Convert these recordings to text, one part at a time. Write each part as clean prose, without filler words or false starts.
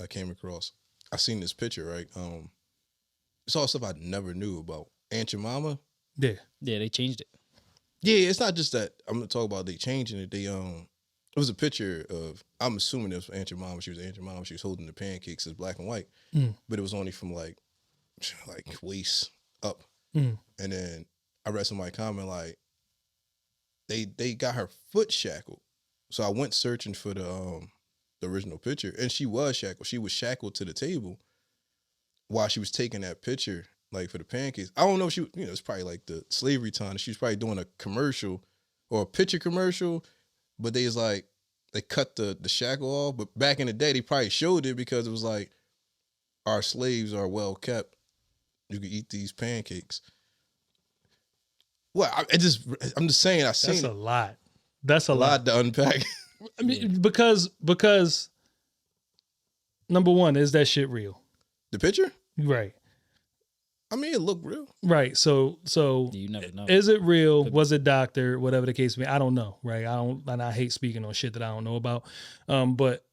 I came across. I seen this picture, right? It's all stuff I never knew about Aunt Jemima. Yeah. Yeah, they changed it. Yeah, it's not just that I'm gonna talk about they changing it. It was a picture of. I'm assuming it was Aunt Jemima. She was Aunt Jemima. She was holding the pancakes. It's black and white, but it was only from like waist up. And then I read somebody comment like they got her foot shackled. So I went searching for the original picture, and she was shackled. She was shackled to the table while she was taking that picture, like for the pancakes. I don't know if she, it's probably like the slavery time. She was probably doing a commercial or a picture commercial, but they cut the shackle off. But back in the day, they probably showed it because it was like, our slaves are well kept. You can eat these pancakes. Well, I'm just saying. That's a lot. That's a lot to unpack. I mean, because number one, is that shit real? The picture? Right. I mean, it looked real. Right. So you never know. Is it real? Was it doctored? Whatever the case may be. I don't know. Right. I hate speaking on shit that I don't know about. But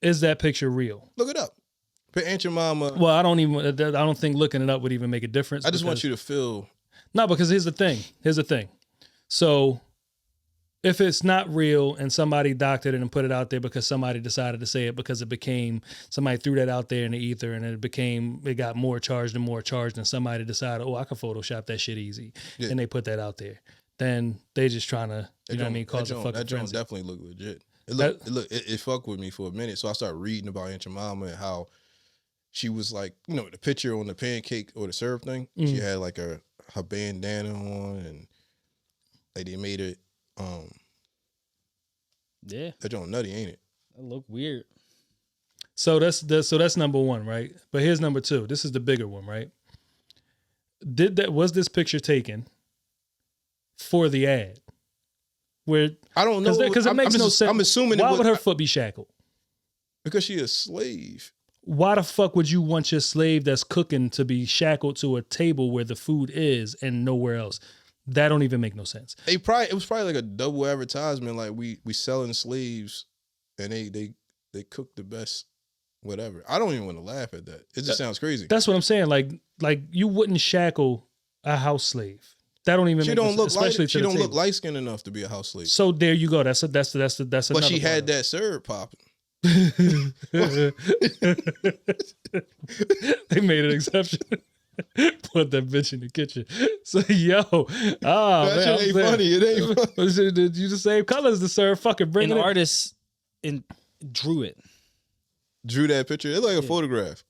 is that picture real? Look it up. Put Aunt Jemima. Well, I don't think looking it up would even make a difference. I just want you to feel. No, because here's the thing. So if it's not real and somebody doctored it and put it out there because somebody decided to say it because somebody threw that out there in the ether and it got more charged and somebody decided, I could Photoshop that shit easy. Yeah. And they put that out there. Then they just trying to, cause a fucking that joint frenzy. definitely look legit. It fucked with me for a minute. So I started reading about Aunt Jemima and how she was like, the picture on the pancake or the syrup thing. She had like her bandana on and like they made it. Yeah, that joint nutty, ain't it? That look weird. So that's number one, right? But here's number two. This is the bigger one, right? Was this picture taken for the ad? Where I don't know, because it makes no sense. I'm assuming. Why would her foot be shackled? Because she a slave. Why the fuck would you want your slave that's cooking to be shackled to a table where the food is and nowhere else? That don't even make no sense. It was probably like a double advertisement. Like we selling slaves, and they cook the best, whatever. I don't even want to laugh at that. It just sounds crazy. That's what I'm saying. Like you wouldn't shackle a house slave. That don't even. She don't look especially. She don't look light skinned enough to be a house slave. So there you go. That's another. But she had that syrup popping. They made an exception. Put that bitch in the kitchen. So that shit ain't funny. It ain't funny. Did you the same colors to serve? Fucking bring an it. Artist drew it. Drew that picture. It's like a photograph.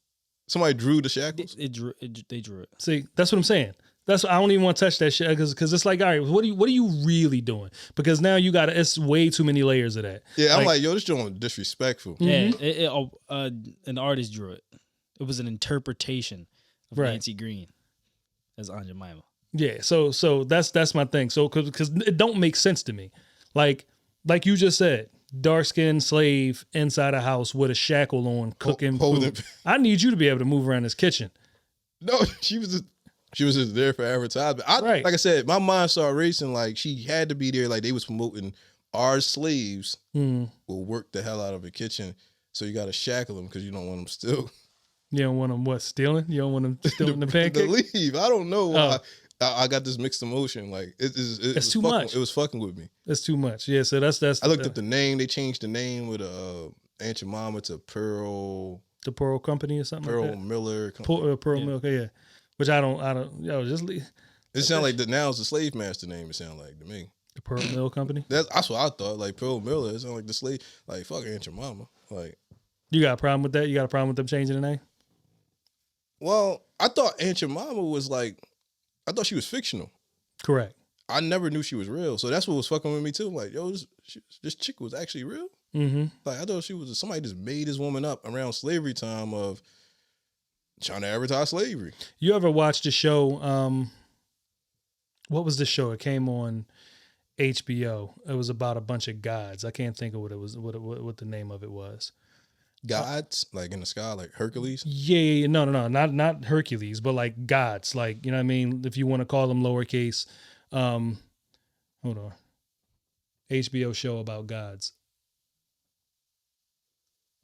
Somebody drew the shackles. They drew it. See, that's what I'm saying. I don't even want to touch that shit because it's like, all right, what are you really doing? Because now it's way too many layers of that. Yeah, I'm like, yo, this joint disrespectful. Yeah, an artist drew it. It was an interpretation of Nancy Green as Aunt Jemima. Yeah, so that's my thing. So because it don't make sense to me, like you just said, dark skinned slave inside a house with a shackle on cooking food. I need you to be able to move around this kitchen. No, she was just there for advertisement. Like I said, my mind started racing. Like she had to be there. Like they was promoting our slaves will work the hell out of the kitchen. So you got to shackle them because you don't want them still. You don't want them stealing? You don't want them stealing the pancake? To leave. I don't know why. I got this mixed emotion. Like it's too much. It was fucking with me. It's too much. Yeah. So that's. I looked up the name. They changed the name with Aunt Jemima to Pearl. The Pearl Company or something. Pearl like that? Miller. Pearl Miller. Yeah. Which I don't. Yo, just leave. It sounds like now it's the slave master name. It sounds like to me. The Pearl Mill Company. That's what I thought. Like Pearl Miller. It sounds like the slave. Like fuck Aunt Jemima. Like you got a problem with that? You got a problem with them changing the name? Well, I thought Aunt Jemima was like, I thought she was fictional. Correct. I never knew she was real. So that's what was fucking with me too. Like, yo, this chick was actually real. Mm-hmm. Like, I thought somebody just made this woman up around slavery time of trying to advertise slavery. You ever watched the show? What was the show? It came on HBO. It was about a bunch of gods. I can't think of what it was. What the name of it was. Gods, like in the sky, like Hercules? Yeah. No, not Hercules, but like gods. Like, you know what I mean? If you want to call them lowercase. Hold on. HBO show about gods.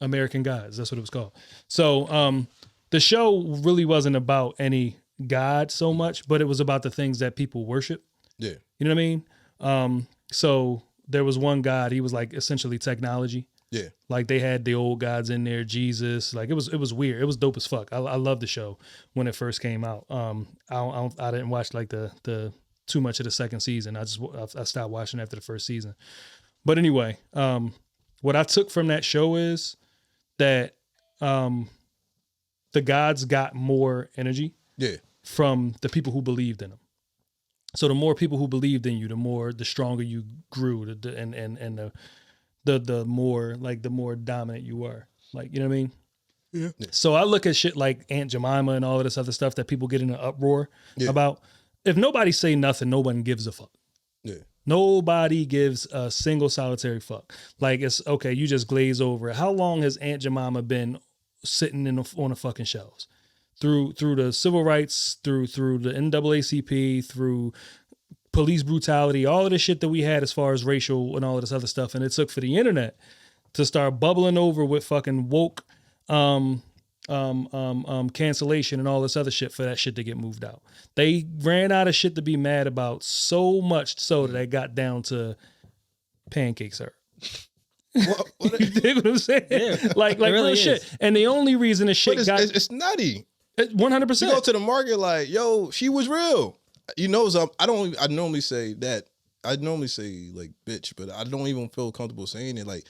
American Gods. That's what it was called. So the show really wasn't about any god so much, but it was about the things that people worship. Yeah. You know what I mean? So there was one god, he was like essentially technology. Yeah. Like they had the old gods in there, Jesus. Like it was weird. It was dope as fuck. I loved the show when it first came out. I didn't watch like the too much of the second season. I stopped watching after the first season. But anyway, what I took from that show is that the gods got more energy from the people who believed in them. So the more people who believed in you, the stronger you grew, the more like the more dominant you were. Like, you know what I mean? Yeah. So I look at shit like Aunt Jemima and all of this other stuff that people get in an uproar about. If nobody say nothing, no one gives a fuck. Yeah. Nobody gives a single solitary fuck. Like, it's okay, you just glaze over it. How long has Aunt Jemima been sitting on the fucking shelves? Through the civil rights, through the NAACP, through police brutality, all of the shit that we had as far as racial and all of this other stuff. And it took for the internet to start bubbling over with fucking woke cancellation and all this other shit for that shit to get moved out. They ran out of shit to be mad about, so much so that they got down to pancake syrup. What you dig what I'm saying? Yeah, like really real shit. And the only reason the shit it's nutty. 100%. You go to the market like, yo, she was real. You know, so I normally say that. I normally say like bitch, but I don't even feel comfortable saying it. Like,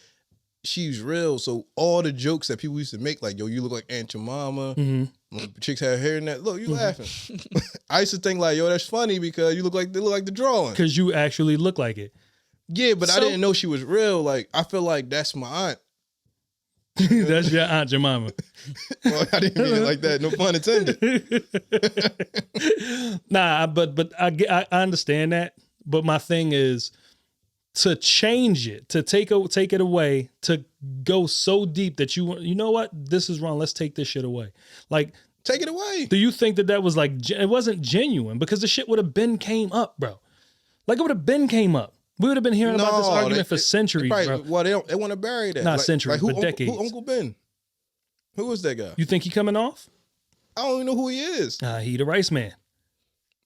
she's real. So all the jokes that people used to make, like, yo, you look like Aunt Jemima. When chicks have hair in that. Look, you laughing. I used to think like, yo, that's funny because they look like the drawing. Because you actually look like it. Yeah, but I didn't know she was real. Like, I feel like that's my aunt. That's your Aunt Jemima. Well, I didn't mean it like that. No pun intended. Nah, but I understand that. But my thing is to change it, to take it away, to go so deep that you know what, this is wrong. Let's take this shit away. Like, take it away. Do you think that was like, it wasn't genuine? Because the shit would have been came up, bro. Like, it would have been came up. We would have been hearing about this argument for centuries, bro. Well, they want to bury that. Not centuries, but decades. Who Uncle Ben? Who was that guy? You think he coming off? I don't even know who he is. He the rice man.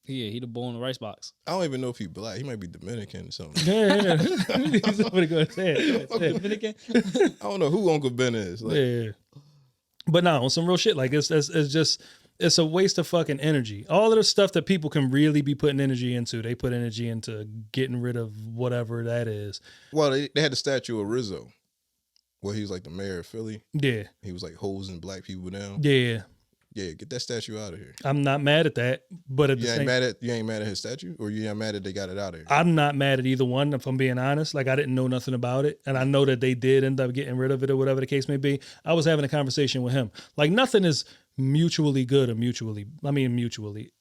Yeah, he the bull in the rice box. I don't even know if he black. He might be Dominican or something. Yeah. Somebody go say it. Dominican? I don't know who Uncle Ben is. Like, yeah. But no, on some real shit. Like, it's just, it's a waste of fucking energy. All of the stuff that people can really be putting energy into, they put energy into getting rid of whatever that is. Well, they had the statue of Rizzo, where he was like the mayor of Philly. Yeah. He was like hosing black people down. Yeah. Yeah, get that statue out of here. I'm not mad at that, but at you ain't mad at his statue, or you ain't mad that they got it out of here? I'm not mad at either one, if I'm being honest. Like, I didn't know nothing about it, and I know that they did end up getting rid of it or whatever the case may be. I was having a conversation with him. Like, nothing is mutually good or mutually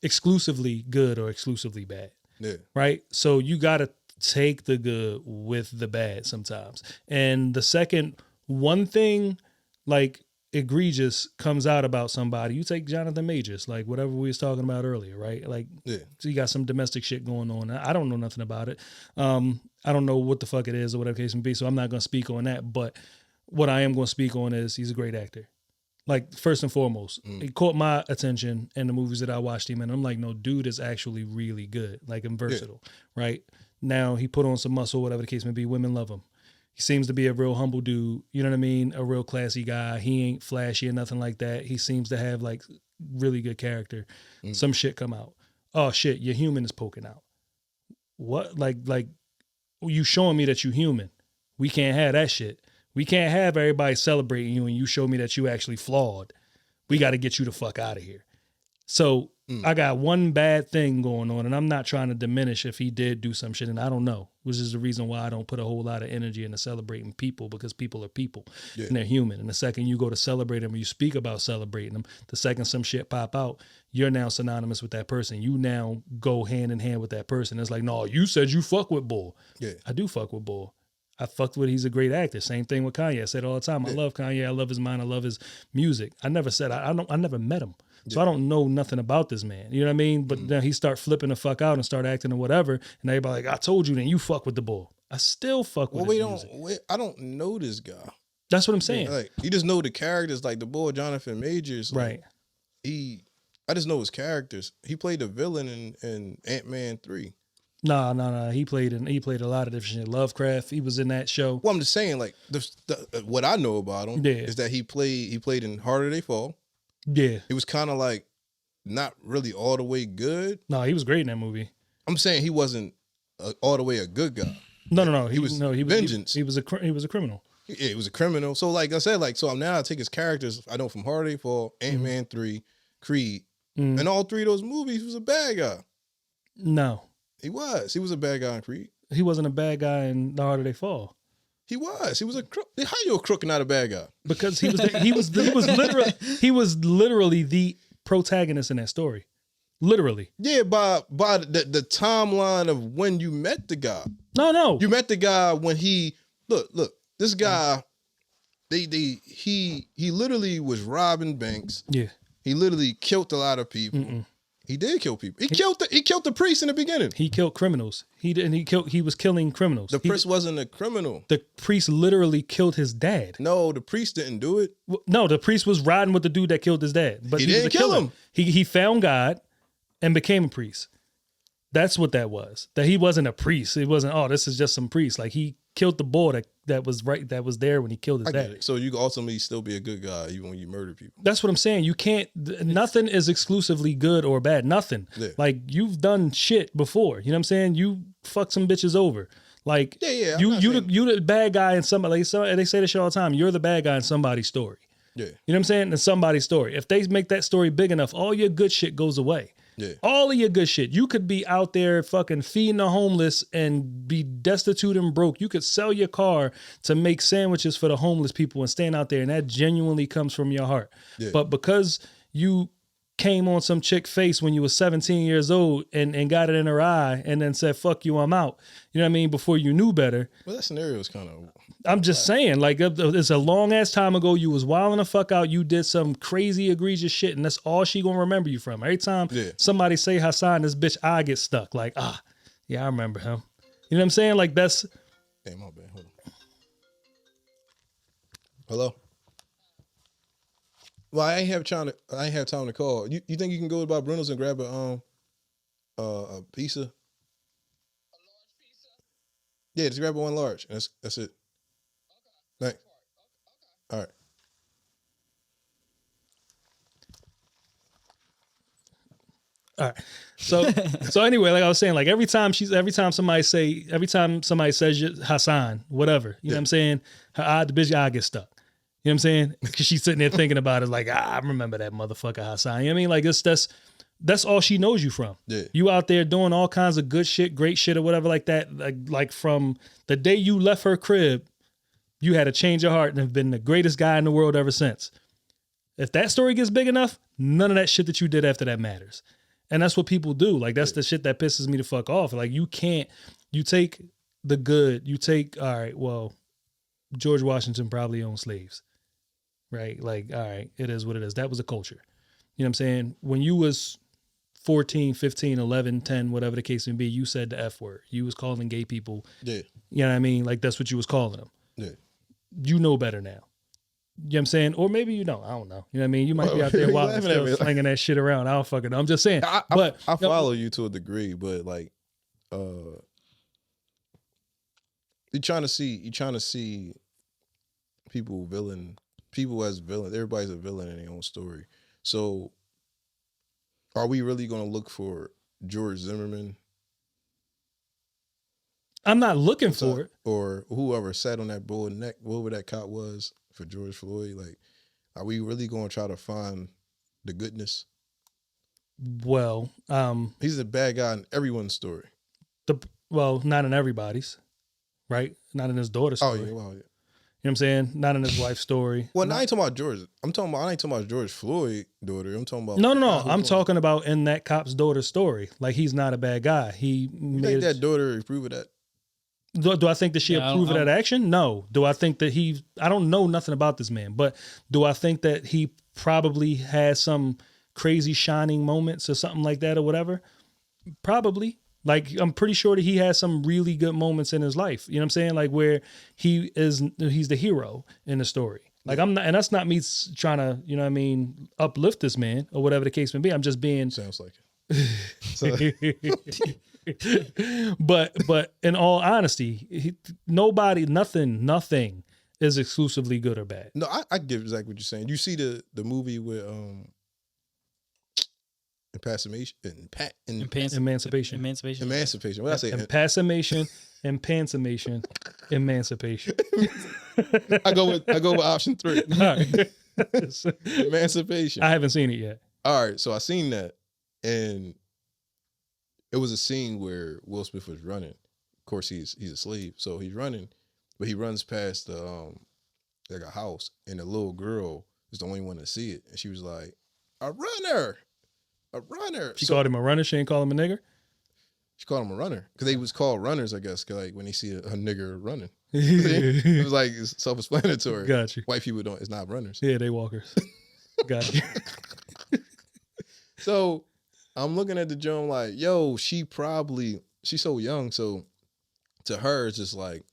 exclusively good or exclusively bad. Yeah. Right? So you got to take the good with the bad sometimes. And the second one thing, like, egregious comes out about somebody, you take Jonathan Majors, like whatever we was talking about earlier, right? Like, yeah. So you got some domestic shit going on. I don't know nothing about it. I don't know what the fuck it is or whatever the case may be, so I'm not going to speak on that. But what I am going to speak on is he's a great actor. Like, first and foremost, he caught my attention in the movies that I watched him in. I'm like, no, dude is actually really good, like, and versatile, right? Now he put on some muscle, whatever the case may be. Women love him. He seems to be a real humble dude. You know what I mean? A real classy guy. He ain't flashy or nothing like that. He seems to have like really good character. Some shit come out. Oh shit, your human is poking out. What? Like you showing me that you human. We can't have that shit. We can't have everybody celebrating you and you show me that you actually flawed. We got to get you the fuck out of here. So I got one bad thing going on, and I'm not trying to diminish if he did do some shit, and I don't know, which is the reason why I don't put a whole lot of energy into celebrating people, because people are people and they're human. And the second you go to celebrate them, or you speak about celebrating them, the second some shit pop out, you're now synonymous with that person. You now go hand in hand with that person. It's like, no, you said you fuck with Bull. Yeah, I do fuck with Bull. I fucked with, he's a great actor. Same thing with Kanye. I said all the time, I love Kanye. I love his mind. I love his music. I never said, I never met him. So I don't know nothing about this man. You know what I mean? But then he start flipping the fuck out and start acting or whatever. And everybody like, I told you, then you fuck with the Bull. I still fuck with his music. I don't know this guy. That's what I'm saying. Like you just know the characters, like the boy Jonathan Majors. Like, Right. I just know his characters. He played the villain in Ant-Man 3. No. He played a lot of different shit. Lovecraft. He was in that show. Well, I'm just saying, like what I know about him Yeah. is that he played in Harder They Fall. Yeah. It was kind of like not really all the way good. No, he was great in that movie. I'm saying he wasn't all the way a good guy. No. He was vengeance. He was a criminal. Yeah, he was a criminal. So like I said, like so now I take his characters. I know from Harder They Fall, Ant-Man 3, Creed, and all three of those movies he was a bad guy. No, he was. He was a bad guy in Creed. He wasn't a bad guy in The Harder They Fall. He was. He was a crook. How you a crook and not a bad guy? Because he was literally the protagonist in that story. Literally. Yeah, by the timeline of when you met the guy. No. You met the guy when he look. This guy, he literally was robbing banks. Yeah. He literally killed a lot of people. Mm-mm. He did kill people. He killed the priest in the beginning. He killed criminals. He was killing criminals. The priest wasn't a criminal. The priest literally killed his dad. No, the priest didn't do it. No, the priest was riding with the dude that killed his dad. But he didn't kill him. He found God and became a priest. That's what that was. That he wasn't a priest. It wasn't, oh, this is just some priest. Like he killed the boy that was there when he killed his dad. So you can ultimately still be a good guy even when you murder people. That's what I'm saying. You can't, nothing is exclusively good or bad. Nothing. Yeah. Like you've done shit before. You know what I'm saying? You fuck some bitches over. Like you the bad guy in somebody. Like, they say this shit all the time. You're the bad guy in somebody's story. Yeah. You know what I'm saying? In somebody's story. If they make that story big enough, all your good shit goes away. Yeah. All of your good shit. You could be out there fucking feeding the homeless and be destitute and broke. You could sell your car to make sandwiches for the homeless people and stand out there, and that genuinely comes from your heart. Yeah. But because you came on some chick face when you were 17 years old and got it in her eye and then said, fuck you, I'm out. You know what I mean? Before you knew better. Well, that scenario is kind of... I'm just saying, like, it's a long-ass time ago. You was wilding the fuck out. You did some crazy, egregious shit, and that's all she gonna remember you from. Every time somebody say Hassan, this bitch eye get stuck. Like, yeah, I remember him. You know what I'm saying? Like, that's... Hey, my bad. Hold on. Hello? Well, I ain't have time to call. You think you can go to Bob Bruno's and grab a pizza? A large pizza? Yeah, just grab one large. That's it. Okay. Thanks. Okay. All right. All right. So anyway, like I was saying, like every time somebody says Hassan, whatever, you know what I'm saying? The bitch eye gets stuck. You know what I'm saying? Because she's sitting there thinking about it, like, I remember that motherfucker Hassan. You know what I mean? Like that's all she knows you from. Yeah. You out there doing all kinds of good shit, great shit, or whatever like that. Like from the day you left her crib, you had a change of heart and have been the greatest guy in the world ever since. If that story gets big enough, none of that shit that you did after that matters. And that's what people do. Like that's the shit that pisses me the fuck off. Like you take the good, all right, well, George Washington probably owned slaves. Right? Like, all right, it is what it is. That was a culture. You know what I'm saying? When you was 14, 15, 11, 10, whatever the case may be, you said the F word. You was calling gay people. Yeah. You know what I mean? Like, that's what you was calling them. Yeah. You know better now. You know what I'm saying? Or maybe you don't. I don't know. You know what I mean? You might be out there while still slinging that shit around. I don't fucking know. I'm just saying. I follow you to a degree, but like, you're trying to see people as villains. Everybody's a villain in their own story. So are we really going to look for George Zimmerman? I'm not looking for it. Or whoever sat on that bull neck, whoever that cop was for George Floyd. Like, are we really going to try to find the goodness? Well, he's a bad guy in everyone's story. Not in everybody's, right? Not in his daughter's story. Oh, yeah, well, yeah. You know what I'm saying? Not in his wife's story. Well, I ain't talking about George. I ain't talking about George Floyd's daughter. I'm talking about... No. I'm talking about in that cop's daughter's story. Like, he's not a bad guy. You think that daughter approve of that? Do I think that she approved of that action? No. Do I think that I don't know nothing about this man, but do I think that he probably has some crazy shining moments or something like that or whatever? Probably. Like, I'm pretty sure that he has some really good moments in his life. You know what I'm saying? Like, where he's the hero in the story. Like, I'm not, and that's not me trying to, you know what I mean, uplift this man or whatever the case may be. I'm just being. Sounds like it. But in all honesty, nothing is exclusively good or bad. No, I get exactly what you're saying. You see the movie with Emancipation. What did I say? Emancipation. I go with option 3. All right. Emancipation. I haven't seen it yet. All right, so I seen that, and it was a scene where Will Smith was running. Of course, he's a slave, so he's running, but he runs past like a house, and the little girl is the only one to see it, and she was like, "A runner." She called him a runner. She ain't call him a nigger. She called him a runner because they was called runners, I guess. Cause like when they see a nigger running, it was like it's self-explanatory. Got you. White people don't. It's not runners. Yeah, they walkers. Got you. So I'm looking at the joint like, yo, she's so young. So to her, it's just like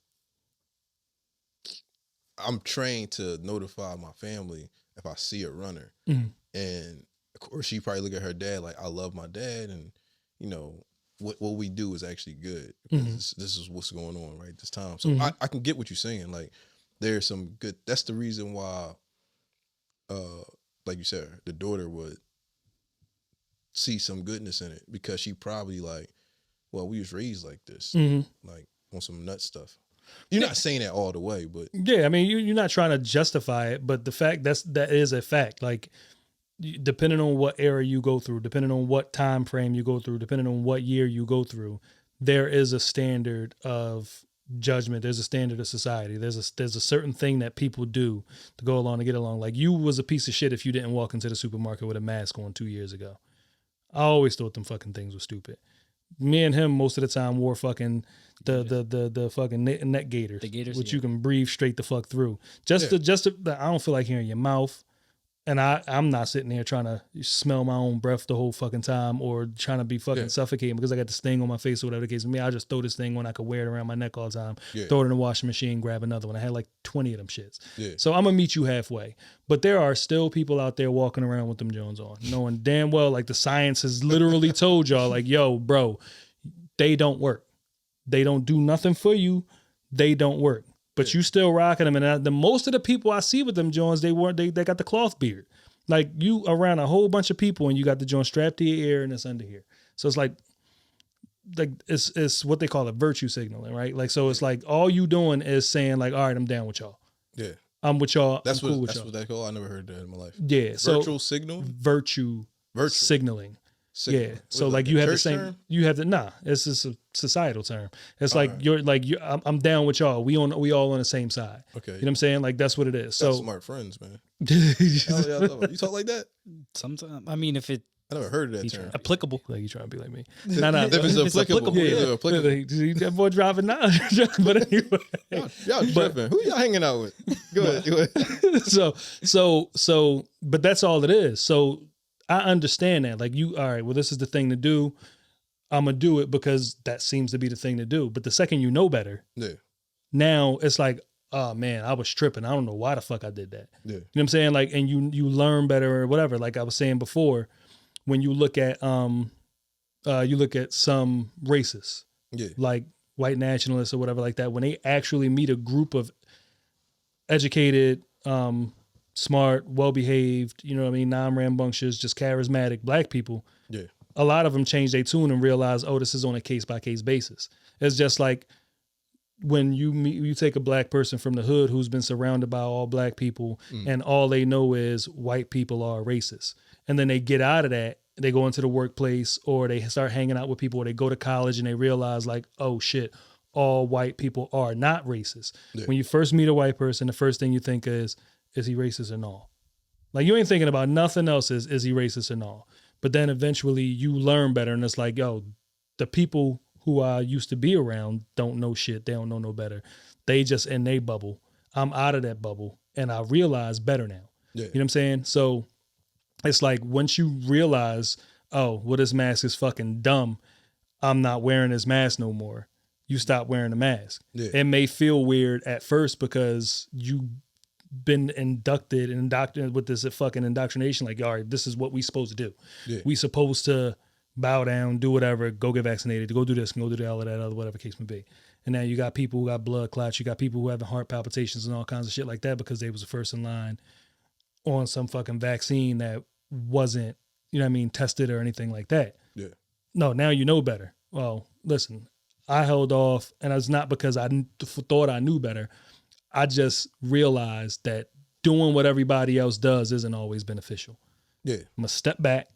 I'm trained to notify my family if I see a runner, and of course, she probably look at her dad like, I love my dad, and you know what we do is actually good because this is what's going on right this time. So I can get what you're saying. Like there's some good. That's the reason why, like you said, the daughter would see some goodness in it because she probably like, well, we was raised like this, like on some nut stuff. You're not saying that all the way, but yeah, I mean, you're not trying to justify it, but the fact that is a fact. Like, depending on what era you go through, depending on what time frame you go through, depending on what year you go through, there is a standard of judgment. There's a standard of society. There's a certain thing that people do to go along to get along. Like, you was a piece of shit if you didn't walk into the supermarket with a mask on 2 years ago. I always thought them fucking things were stupid. Me and him most of the time wore fucking the fucking neck gaiters, which you can breathe straight the fuck through. Just to I don't feel like hearing your mouth. And I'm not sitting here trying to smell my own breath the whole fucking time or trying to be fucking suffocating because I got this thing on my face or whatever the case with me. I just throw this thing when I could wear it around my neck all the time, throw it in the washing machine, grab another one. I had like 20 of them shits. Yeah. So I'm going to meet you halfway. But there are still people out there walking around with them Jones on, knowing damn well like the science has literally told y'all like, yo, bro, they don't work. They don't do nothing for you. They don't work. But you still rocking them, and the most of the people I see with them Jones, they got the cloth beard. Like you around a whole bunch of people, and you got the joint strapped to your ear and it's under here. So it's like it's what they call a virtue signaling, right? Like so, it's like all you doing is saying like, all right, I'm down with y'all. Yeah, I'm with y'all. That's what they call. I never heard that in my life. Yeah, virtual signal, virtue signaling. Signal. Yeah, so like you have the same. Term? You have the it's just a societal term. It's all like right. I'm down with y'all. We all on the same side. Okay, you know what I'm saying? Like that's what it is. So smart friends, man. You talk like that? Sometimes. I mean, if it. I never heard of that term. Applicable. Like you trying to be like me? No. If it's applicable, yeah. Applicable. That boy driving now. But anyway, y'all tripping. Who y'all hanging out with? Go ahead. So, but that's all it is. So. I understand that. Like all right, well, this is the thing to do. I'm going to do it because that seems to be the thing to do. But the second you know better, now it's like, oh man, I was tripping. I don't know why the fuck I did that. Yeah. You know what I'm saying? Like, and you learn better or whatever. Like I was saying before, when you look at some racists, like white nationalists or whatever like that, when they actually meet a group of educated, smart, well-behaved, you know what I mean, non-rambunctious, just charismatic black people, a lot of them change their tune and realize, oh, this is on a case-by-case basis. It's just like when you take a black person from the hood who's been surrounded by all black people and all they know is white people are racist. And then they get out of that, they go into the workplace or they start hanging out with people or they go to college and they realize like, oh shit, all white people are not racist. Yeah. When you first meet a white person, the first thing you think is he racist or no? Like you ain't thinking about nothing else is he racist or no? But then eventually you learn better and it's like, yo, the people who I used to be around don't know shit. They don't know no better. They just in their bubble. I'm out of that bubble and I realize better now. Yeah. You know what I'm saying? So it's like once you realize, oh, well, this mask is fucking dumb, I'm not wearing this mask no more. You stop wearing the mask. Yeah. It may feel weird at first because you've been inducted and indoctrinated with this fucking indoctrination. Like, all right, this is what we supposed to do. Yeah. We supposed to bow down, do whatever, go get vaccinated, go do this, go do that, all of that, other whatever case may be. And now you got people who got blood clots. You got people who having heart palpitations and all kinds of shit like that because they was the first in line on some fucking vaccine that wasn't, you know what I mean, tested or anything like that. Yeah. No, now you know better. Well, listen, I held off, and it's not because I thought I knew better. I just realized that doing what everybody else does isn't always beneficial. Yeah. I'm going to step back,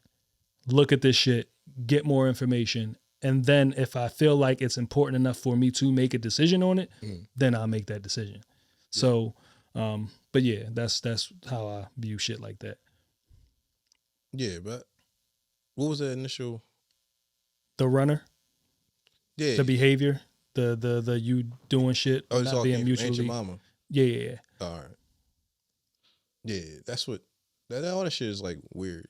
look at this shit, get more information, and then if I feel like it's important enough for me to make a decision on it, then I'll make that decision. Yeah. So, but yeah, that's how I view shit like that. Yeah, but what was the initial? The runner? Yeah. The behavior? The you doing shit, oh, it's not all being came from mutually. Mama. Yeah. All right. Yeah, that's what. All that shit is like weird.